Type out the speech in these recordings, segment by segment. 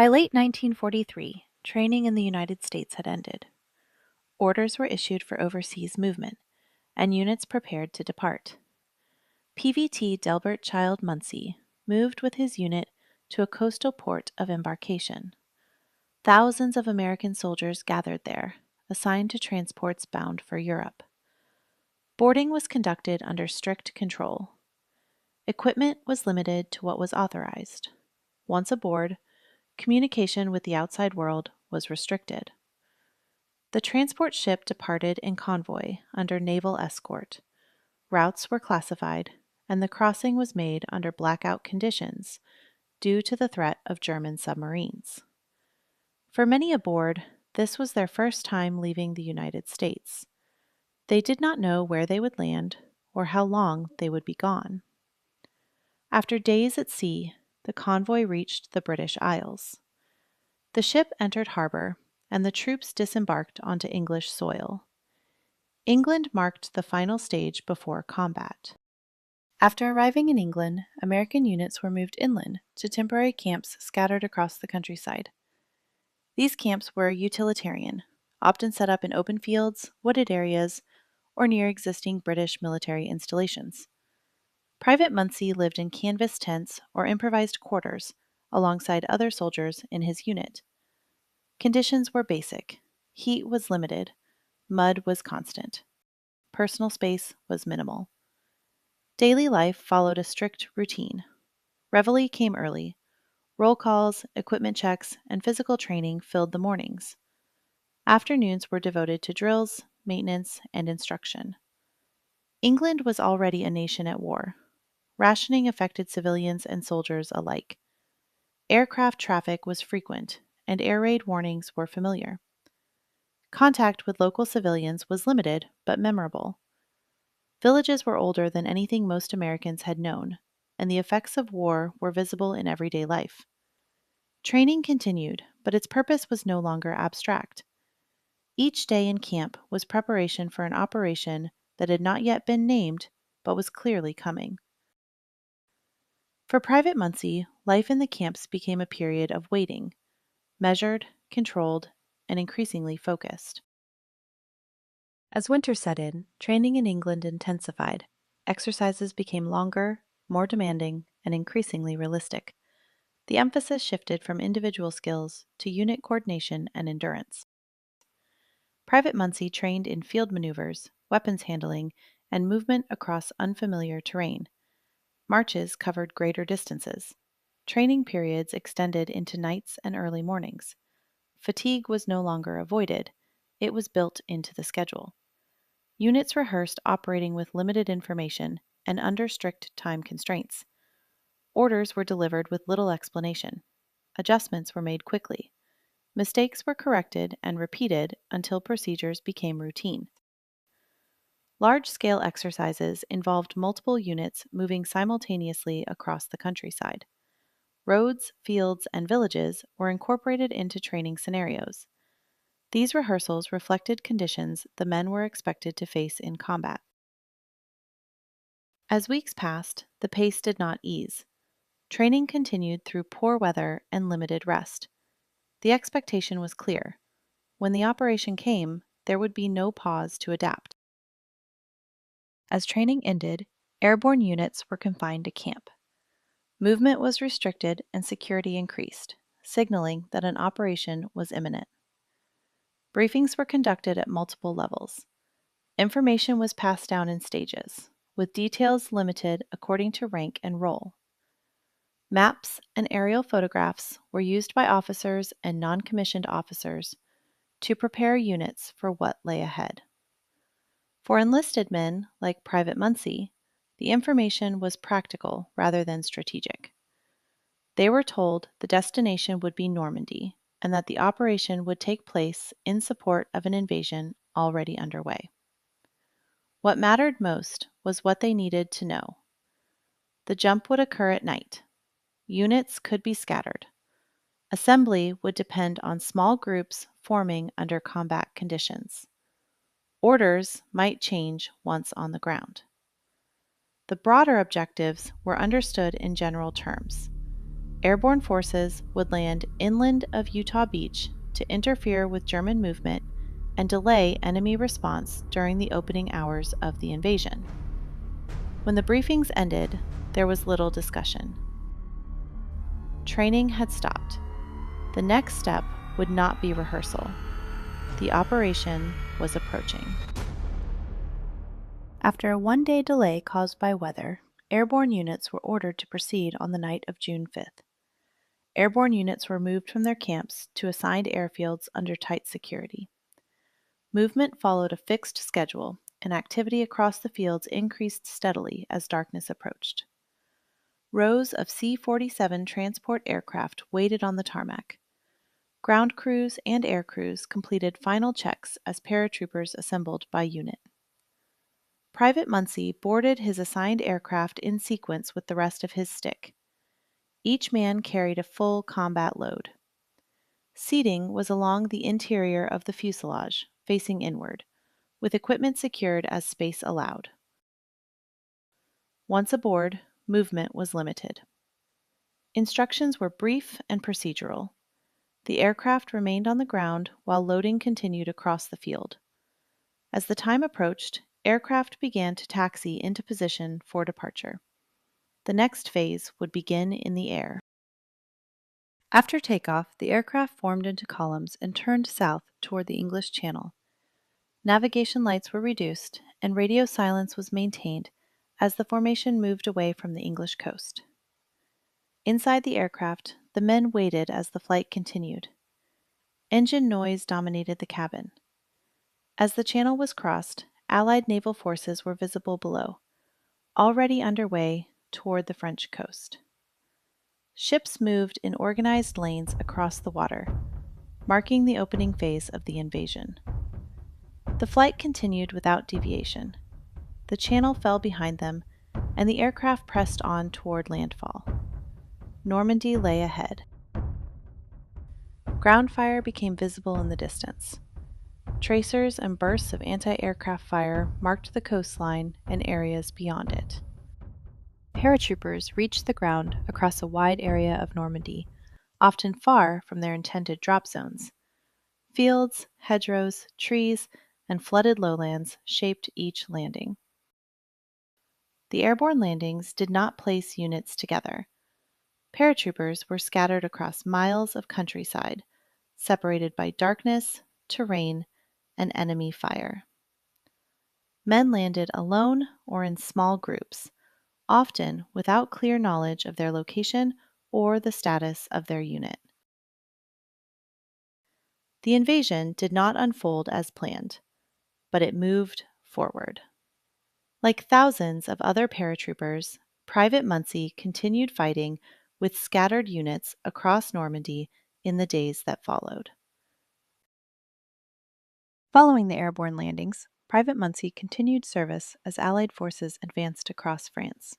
By late 1943, training in the United States had ended. Orders were issued for overseas movement, and units prepared to depart. PVT Delbert Child Munsee moved with his unit to a coastal port of embarkation. Thousands of American soldiers gathered there, assigned to transports bound for Europe. Boarding was conducted under strict control. Equipment was limited to what was authorized. Once aboard, communication with the outside world was restricted. The transport ship departed in convoy under naval escort. Routes were classified, and the crossing was made under blackout conditions due to the threat of German submarines. For many aboard, this was their first time leaving the United States. They did not know where they would land or how long they would be gone. After days at sea, the convoy reached the British Isles. The ship entered harbor, and the troops disembarked onto English soil. England marked the final stage before combat. After arriving in England, American units were moved inland to temporary camps scattered across the countryside. These camps were utilitarian, often set up in open fields, wooded areas, or near existing British military installations. Private Munsee lived in canvas tents or improvised quarters alongside other soldiers in his unit. Conditions were basic. Heat was limited. Mud was constant. Personal space was minimal. Daily life followed a strict routine. Reveille came early. Roll calls, equipment checks, and physical training filled the mornings. Afternoons were devoted to drills, maintenance, and instruction. England was already a nation at war. Rationing affected civilians and soldiers alike. Aircraft traffic was frequent, and air raid warnings were familiar. Contact with local civilians was limited but memorable. Villages were older than anything most Americans had known, and the effects of war were visible in everyday life. Training continued, but its purpose was no longer abstract. Each day in camp was preparation for an operation that had not yet been named, but was clearly coming. For Private Munsee, life in the camps became a period of waiting, measured, controlled, and increasingly focused. As winter set in, training in England intensified. Exercises became longer, more demanding, and increasingly realistic. The emphasis shifted from individual skills to unit coordination and endurance. Private Munsee trained in field maneuvers, weapons handling, and movement across unfamiliar terrain. Marches covered greater distances. Training periods extended into nights and early mornings. Fatigue was no longer avoided, it was built into the schedule. Units rehearsed operating with limited information and under strict time constraints. Orders were delivered with little explanation. Adjustments were made quickly. Mistakes were corrected and repeated until procedures became routine. Large-scale exercises involved multiple units moving simultaneously across the countryside. Roads, fields, and villages were incorporated into training scenarios. These rehearsals reflected conditions the men were expected to face in combat. As weeks passed, the pace did not ease. Training continued through poor weather and limited rest. The expectation was clear. When the operation came, there would be no pause to adapt. As training ended, airborne units were confined to camp. Movement was restricted and security increased, signaling that an operation was imminent. Briefings were conducted at multiple levels. Information was passed down in stages, with details limited according to rank and role. Maps and aerial photographs were used by officers and non-commissioned officers to prepare units for what lay ahead. For enlisted men, like Private Munsee, the information was practical rather than strategic. They were told the destination would be Normandy and that the operation would take place in support of an invasion already underway. What mattered most was what they needed to know. The jump would occur at night. Units could be scattered. Assembly would depend on small groups forming under combat conditions. Orders might change once on the ground. The broader objectives were understood in general terms. Airborne forces would land inland of Utah Beach to interfere with German movement and delay enemy response during the opening hours of the invasion. When the briefings ended, there was little discussion. Training had stopped. The next step would not be rehearsal. The operation was approaching. After a one-day delay caused by weather, airborne units were ordered to proceed on the night of June 5th. Airborne units were moved from their camps to assigned airfields under tight security. Movement followed a fixed schedule, and activity across the fields increased steadily as darkness approached. Rows of C-47 transport aircraft waited on the tarmac. Ground crews and air crews completed final checks as paratroopers assembled by unit. Private Munsee boarded his assigned aircraft in sequence with the rest of his stick. Each man carried a full combat load. Seating was along the interior of the fuselage, facing inward, with equipment secured as space allowed. Once aboard, movement was limited. Instructions were brief and procedural. The aircraft remained on the ground while loading continued across the field. As the time approached, aircraft began to taxi into position for departure. The next phase would begin in the air. After takeoff, the aircraft formed into columns and turned south toward the English Channel. Navigation lights were reduced, and radio silence was maintained as the formation moved away from the English coast. Inside the aircraft, the men waited as the flight continued. Engine noise dominated the cabin. As the channel was crossed, Allied naval forces were visible below, already underway toward the French coast. Ships moved in organized lanes across the water, marking the opening phase of the invasion. The flight continued without deviation. The channel fell behind them, and the aircraft pressed on toward landfall. Normandy lay ahead. Ground fire became visible in the distance. Tracers and bursts of anti-aircraft fire marked the coastline and areas beyond it. Paratroopers reached the ground across a wide area of Normandy, often far from their intended drop zones. Fields, hedgerows, trees, and flooded lowlands shaped each landing. The airborne landings did not place units together. Paratroopers were scattered across miles of countryside, separated by darkness, terrain, and enemy fire. Men landed alone or in small groups, often without clear knowledge of their location or the status of their unit. The invasion did not unfold as planned, but it moved forward. Like thousands of other paratroopers, Private Munsee continued fighting with scattered units across Normandy in the days that followed. Following the airborne landings, Private Munsee continued service as Allied forces advanced across France.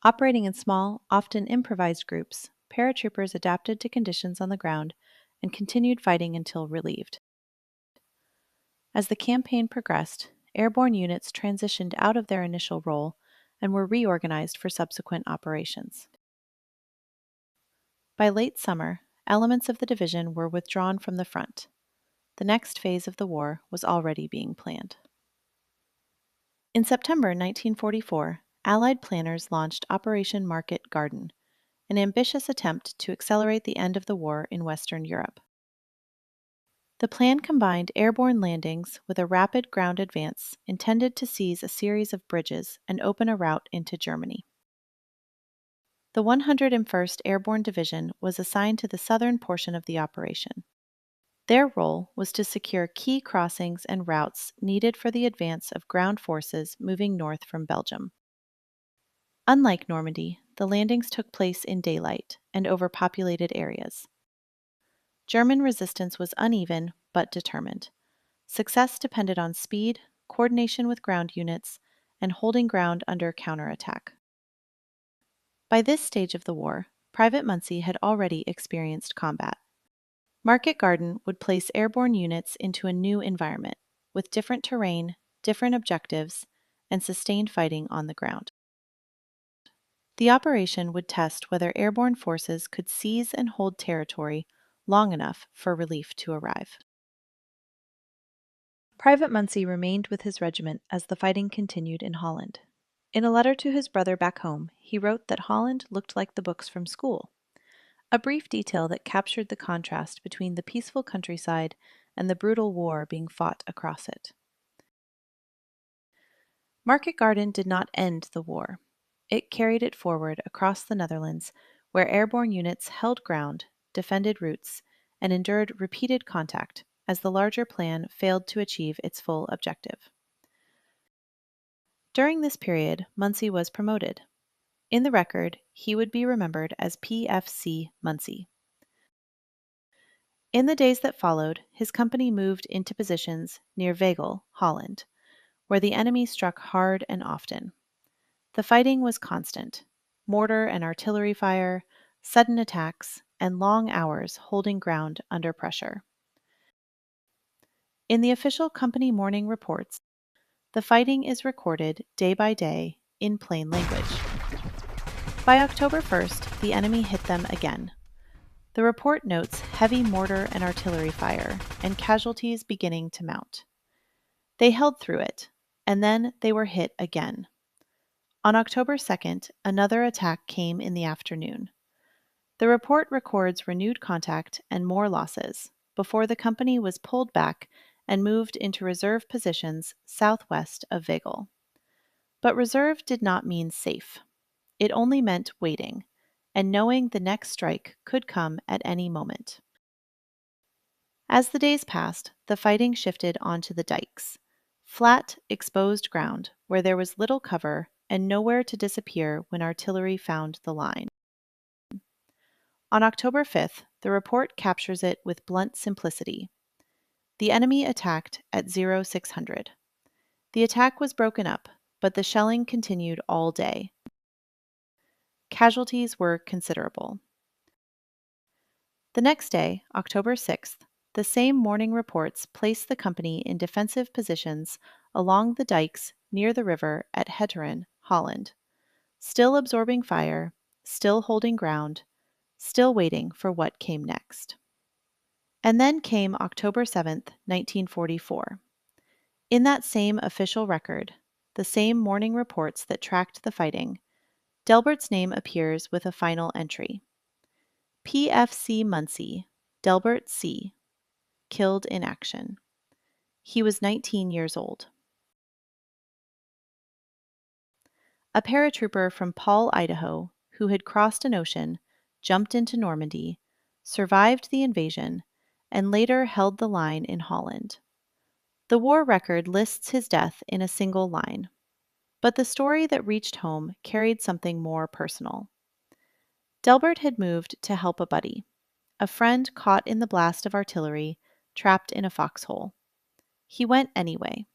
Operating in small, often improvised groups, paratroopers adapted to conditions on the ground and continued fighting until relieved. As the campaign progressed, airborne units transitioned out of their initial role and were reorganized for subsequent operations. By late summer, elements of the division were withdrawn from the front. The next phase of the war was already being planned. In September 1944, Allied planners launched Operation Market Garden, an ambitious attempt to accelerate the end of the war in Western Europe. The plan combined airborne landings with a rapid ground advance intended to seize a series of bridges and open a route into Germany. The 101st Airborne Division was assigned to the southern portion of the operation. Their role was to secure key crossings and routes needed for the advance of ground forces moving north from Belgium. Unlike Normandy, the landings took place in daylight and over populated areas. German resistance was uneven but determined. Success depended on speed, coordination with ground units, and holding ground under counterattack. By this stage of the war, Private Munsee had already experienced combat. Market Garden would place airborne units into a new environment, with different terrain, different objectives, and sustained fighting on the ground. The operation would test whether airborne forces could seize and hold territory long enough for relief to arrive. Private Munsee remained with his regiment as the fighting continued in Holland. In a letter to his brother back home, he wrote that Holland looked like the books from school, a brief detail that captured the contrast between the peaceful countryside and the brutal war being fought across it. Market Garden did not end the war. It carried it forward across the Netherlands, where airborne units held ground, defended routes, and endured repeated contact as the larger plan failed to achieve its full objective. During this period, Munsee was promoted. In the record, he would be remembered as PFC Munsee. In the days that followed, his company moved into positions near Veghel, Holland, where the enemy struck hard and often. The fighting was constant: mortar and artillery fire, sudden attacks, and long hours holding ground under pressure. In the official company morning reports, the fighting is recorded day by day in plain language. By October 1st, the enemy hit them again. The report notes heavy mortar and artillery fire and casualties beginning to mount. They held through it, and then they were hit again. On October 2nd, another attack came in the afternoon. The report records renewed contact and more losses before the company was pulled back and moved into reserve positions southwest of Veghel. But reserve did not mean safe. It only meant waiting and knowing the next strike could come at any moment. As the days passed, the fighting shifted onto the dikes, flat, exposed ground where there was little cover and nowhere to disappear when artillery found the line. On October 5th, the report captures it with blunt simplicity. The enemy attacked at 0600. The attack was broken up, but the shelling continued all day. Casualties were considerable. The next day, October 6th, the same morning reports placed the company in defensive positions along the dikes near the river at Heteren, Holland, still absorbing fire, still holding ground, still waiting for what came next. And then came October 7th, 1944. In that same official record, the same morning reports that tracked the fighting, Delbert's name appears with a final entry. PFC Munsee, Delbert C., killed in action. He was 19 years old. A paratrooper from Paul, Idaho, who had crossed an ocean, jumped into Normandy, survived the invasion, and later held the line in Holland. The war record lists his death in a single line, but the story that reached home carried something more personal. Delbert had moved to help a buddy, a friend caught in the blast of artillery, trapped in a foxhole. He went anyway.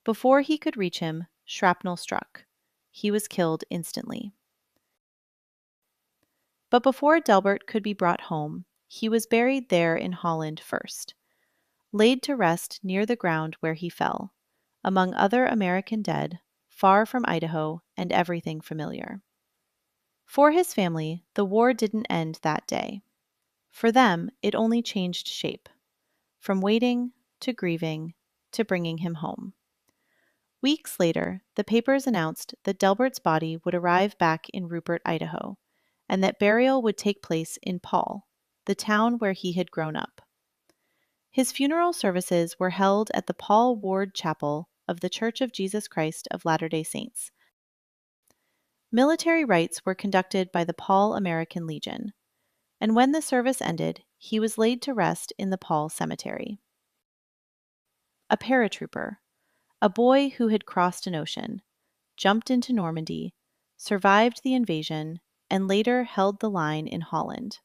Before he could reach him, shrapnel struck. He was killed instantly. But before Delbert could be brought home, he was buried there in Holland first, laid to rest near the ground where he fell, among other American dead, far from Idaho and everything familiar. For his family, the war didn't end that day. For them, it only changed shape, from waiting to grieving to bringing him home. Weeks later, the papers announced that Delbert's body would arrive back in Rupert, Idaho, and that burial would take place in Paul, the town where he had grown up. His funeral services were held at the Paul Ward Chapel of the Church of Jesus Christ of Latter-day Saints. Military rites were conducted by the Paul American Legion, and when the service ended, he was laid to rest in the Paul Cemetery. A paratrooper, a boy who had crossed an ocean, jumped into Normandy, survived the invasion, and later held the line in Holland.